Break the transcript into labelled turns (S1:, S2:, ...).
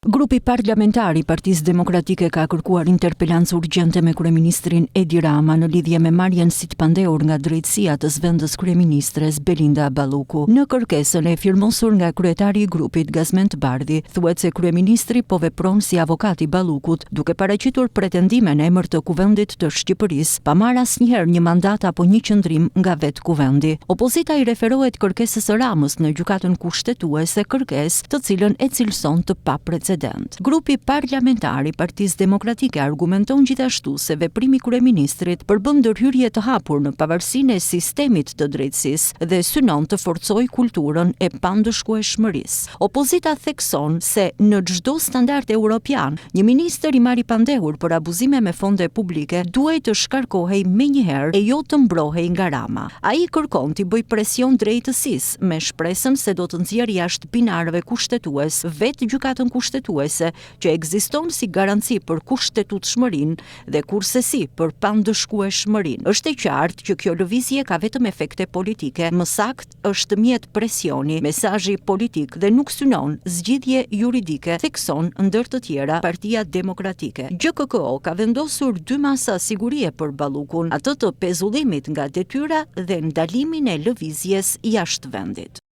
S1: Grupi parlamentar I Partisë Demokratike ka kërkuar interpelancë urgjente me kryeministrin Edi Rama në lidhje me marrjen si të pandehur nga drejtësia të zëvendës kryeministres Belinda Balluku. Në kërkesën e firmosur nga kryetari I grupit Gazmend Bardhi, thuhet se kryeministri po vepron si avokat I Ballukut, duke paraqitur pretendime në emër të Kuvendit të Shqipërisë, pa marrë asnjëherë një mandat apo një qendrim nga vetë Kuvendi. Opozita I referohet kërkesës së Ramës në gjykatën kushtetuese, kërkesë të cilën e cilëson të paprecedent. Grupi parlamentar I Partisë Demokratike argumenton gjithashtu se veprimi I kryeministrit përbën ndërhyrje të hapur në pavarësinë e sistemit të drejtësisë dhe synon të forcojë kulturën e pandëshkueshmërisë. Opozita thekson se në çdo standard evropian, një ministër I marrë I pandehur për abuzime me fonde publike duhet të shkarkohej menjëherë e jo të mbrohej nga Rama. Ai kërkon t'i bëj presion drejtësisë me shpresën se do të nxjerrë jashtë binarëve kushtetues vetë gjykatën kushtetuese që ekziston si garanci për kushtetutshmërinë dhe kurse për pandëshkueshmërinë. Është e qartë që kjo lëvizje ka vetëm efekte politike, më saktë është mjet presioni, mesazhi politik dhe nuk synon zgjidhje juridike, thekson ndër të tjera Partia Demokratike. GKKO ka vendosur 2 masa sigurie për Ballukun, atë të pezullimit nga detyra dhe ndalimin e lëvizjes jashtë vendit.